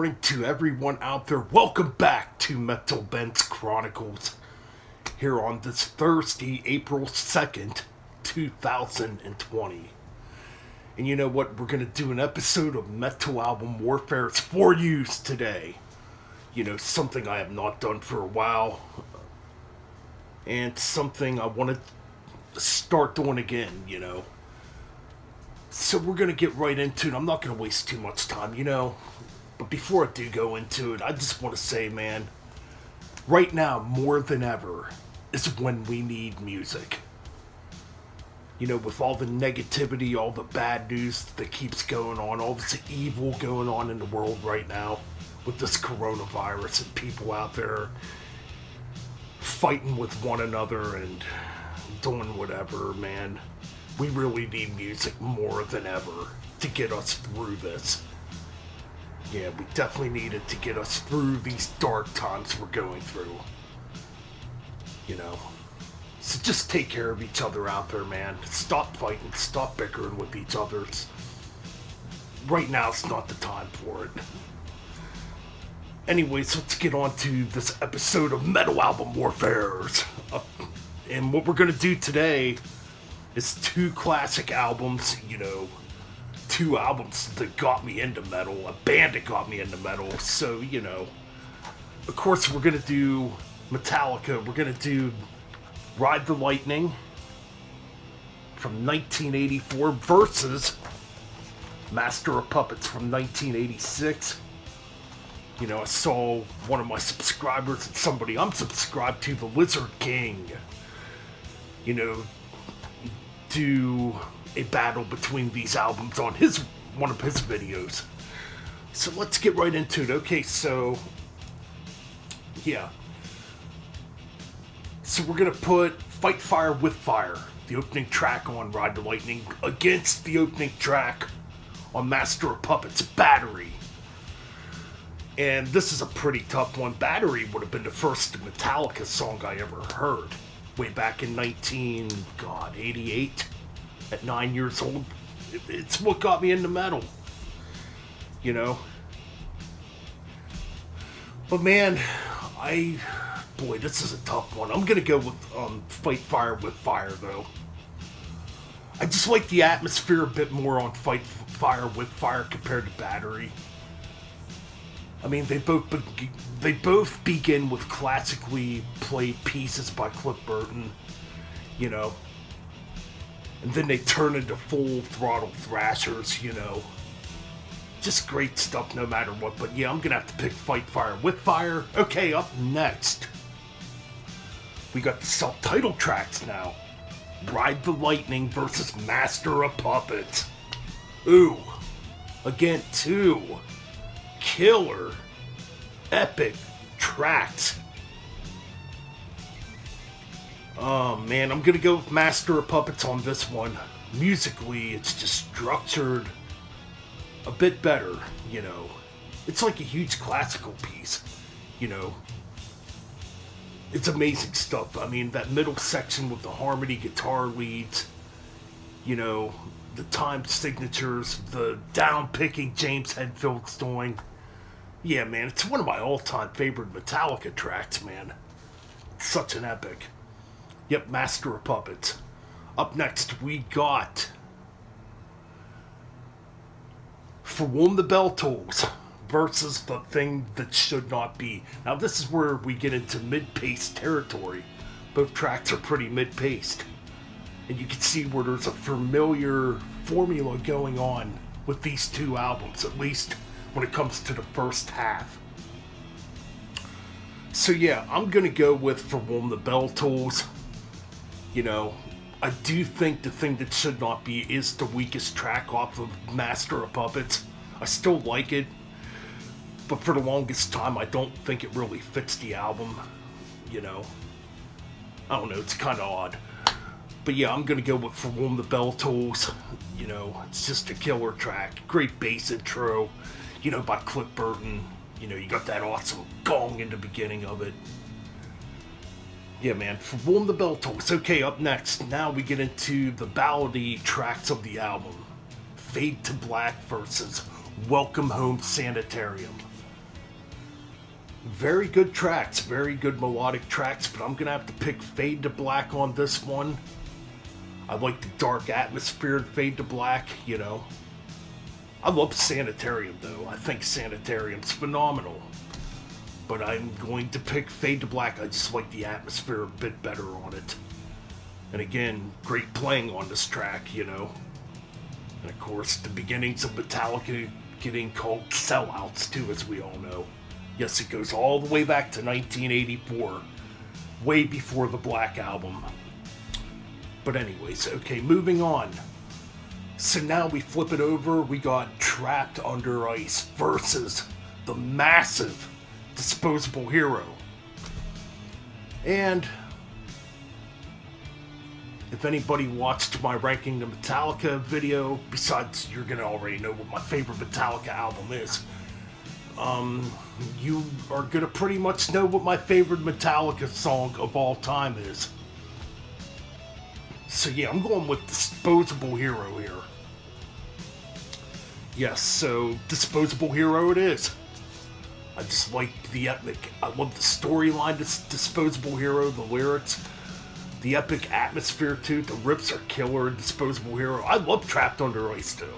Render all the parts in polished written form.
morning to everyone out there. Welcome back to Metal Ben's Chronicles here on this Thursday, April 2nd, 2020. And you know what? We're going to do an episode of Metal Album Warfare for you today. You know, something I have not done for a while. And something I want to start doing again, you know. So we're going to get right into it. I'm not going to waste too much time, you know. But before I do go into it, I just want to say, man, right now, more than ever, is when we need music. You know, with all the negativity, all the bad news that keeps going on, all this evil going on in the world right now, with this coronavirus and people out there fighting with one another and doing whatever, man. We really need music more than ever to get us through this. Yeah, we definitely need it to get us through these dark times we're going through. You know. So just take care of each other out there, man. Stop fighting, stop bickering with each other. Right now it's not the time for it. Anyways, let's get on to this episode of Metal Album Warfares. And what we're going to do today is two classic albums, you know, two albums that got me into metal, a band that got me into metal. So, you know, of course we're going to do Metallica, we're going to do Ride the Lightning from 1984 versus Master of Puppets from 1986. You know, I saw one of my subscribers and somebody I'm subscribed to, the Lizard King, you know, do a battle between these albums on one of his videos. So let's get right into it. Okay, so yeah. So we're gonna put Fight Fire with Fire, the opening track on Ride the Lightning, against the opening track on Master of Puppets, Battery. And this is a pretty tough one. Battery would have been the first Metallica song I ever heard. Way back in 1988, at 9 years old. It's what got me into metal. You know? But man, boy, this is a tough one. I'm gonna go with Fight Fire with Fire, though. I just like the atmosphere a bit more on Fight Fire with Fire compared to Battery. I mean, they both begin with classically played pieces by Cliff Burton, you know, and then they turn into full throttle thrashers, you know. Just great stuff no matter what. But yeah, I'm gonna have to pick Fight Fire with Fire. Okay, up next, we got the self-titled tracks now. Ride the Lightning versus Master of Puppets. Ooh, again, two killer, epic tracks. Oh man, I'm gonna go with Master of Puppets on this one. Musically, it's just structured a bit better, you know. It's like a huge classical piece, you know. It's amazing stuff. I mean, that middle section with the harmony guitar leads, you know, the time signatures, the down-picking James Hetfield's doing. Yeah, man, it's one of my all-time favorite Metallica tracks, man. Such an epic. Yep, Master of Puppets. Up next, we got For Whom the Bell Tolls versus The Thing That Should Not Be. Now, this is where we get into mid-paced territory. Both tracks are pretty mid-paced. And you can see where there's a familiar formula going on with these two albums, at least when it comes to the first half. So yeah, I'm gonna go with For Whom the Bell Tolls. You know, I do think The Thing That Should Not Be is the weakest track off of Master of Puppets. I still like it, but for the longest time I don't think it really fits the album, you know. I don't know, it's kind of odd. But yeah, I'm gonna go with For Whom the Bell Tolls. You know, it's just a killer track. Great bass intro, you know, by Cliff Burton. You know, you got that awesome gong in the beginning of it. Yeah, man, For Whom the Bell Tolls. Okay, up next, now we get into the ballady tracks of the album. Fade to Black versus Welcome Home Sanitarium. Very good tracks, very good melodic tracks, but I'm gonna have to pick Fade to Black on this one. I like the dark atmosphere in Fade to Black, you know. I love Sanitarium though. I think Sanitarium's phenomenal. But I'm going to pick Fade to Black. I just like the atmosphere a bit better on it. And again, great playing on this track, you know. And of course, the beginnings of Metallica getting called sellouts too, as we all know. Yes, it goes all the way back to 1984. Way before the Black Album. But anyways, okay, moving on. So now we flip it over. We got Trapped Under Ice versus the massive Disposable Hero. And if anybody watched my Ranking the Metallica video, besides you're gonna already know what my favorite Metallica album is, you are gonna pretty much know what my favorite Metallica song of all time is. So yeah, I'm going with Disposable Hero here. Yes, so Disposable Hero it is. I just like the epic. I love the storyline, this Disposable Hero, the lyrics, the epic atmosphere too. The rips are killer in Disposable Hero. I love Trapped Under Ice too.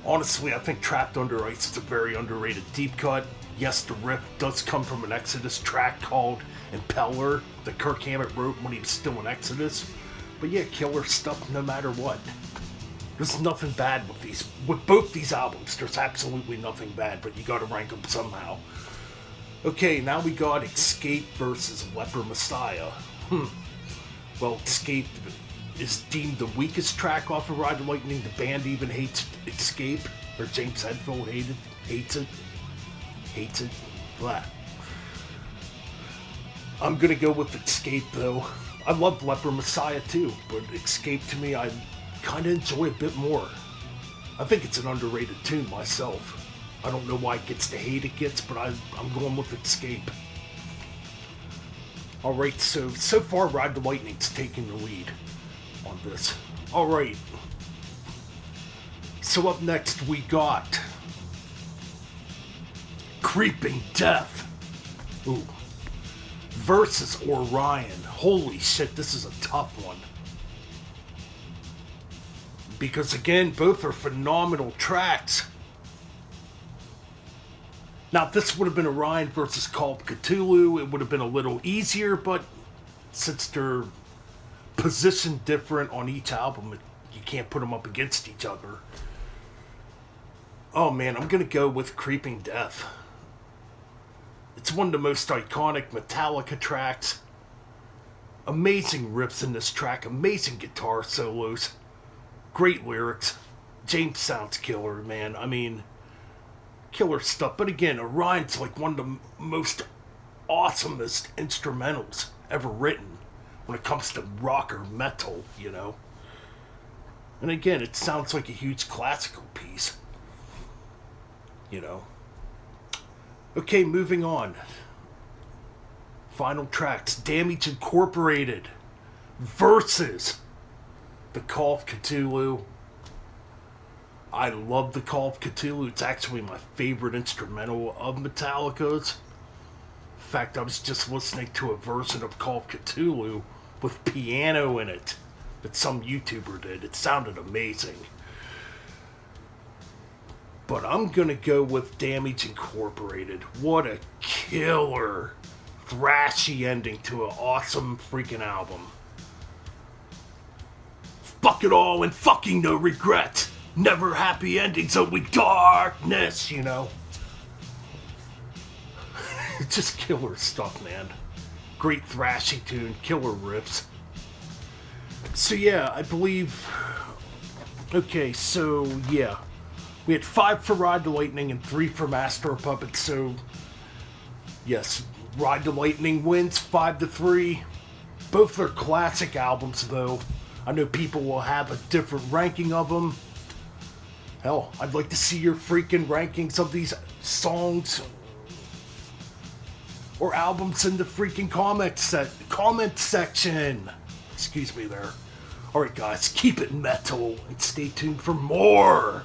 Honestly, I think Trapped Under Ice is a very underrated deep cut. Yes, the rip does come from an Exodus track called Impeller that Kirk Hammett wrote when he was still in Exodus. But yeah, killer stuff no matter what. There's nothing bad with both these albums. There's absolutely nothing bad, but you gotta rank them somehow. Okay, now we got Escape versus Leper Messiah. Well, Escape is deemed the weakest track off of Ride the Lightning. The band even hates Escape, or James Hetfield hates it. Blah. I'm gonna go with Escape though. I love Leper Messiah too, but Escape to me, I kind of enjoy a bit more. I think it's an underrated tune myself. I don't know why it gets the hate it gets, but I'm going with Escape. Alright, so far Ride the Lightning's taking the lead on this. Alright. So up next we got Creeping Death. Ooh. Versus Orion. Holy shit, this is a tough one. Because again, both are phenomenal tracks. Now, if this would have been Orion versus Call of Cthulhu, it would have been a little easier, but since they're positioned different on each album, you can't put them up against each other. Oh man, I'm gonna go with Creeping Death. It's one of the most iconic Metallica tracks. Amazing riffs in this track, amazing guitar solos, great lyrics. James sounds killer, man. I mean, killer stuff. But again, Orion's like one of the most awesomest instrumentals ever written when it comes to rock or metal, you know. And again, it sounds like a huge classical piece, you know. Okay, moving on. Final tracks. Damage Incorporated versus the Call of Cthulhu. I love the Call of Cthulhu. It's actually my favorite instrumental of Metallica's. In fact, I was just listening to a version of Call of Cthulhu with piano in it that some YouTuber did. It sounded amazing. But I'm gonna go with Damage Incorporated. What a killer, thrashy ending to an awesome freaking album. Fuck it all and fucking no regret. Never happy endings, only darkness, you know. Just killer stuff, man. Great thrashy tune, killer riffs. So yeah, I believe... Okay, so yeah. We had 5 for Ride the Lightning and 3 for Master of Puppets, so... Yes, Ride the Lightning wins 5-3. Both are classic albums, though. I know people will have a different ranking of them. Hell, I'd like to see your freaking rankings of these songs or albums in the freaking comment section. Excuse me there. Alright guys, keep it metal and stay tuned for more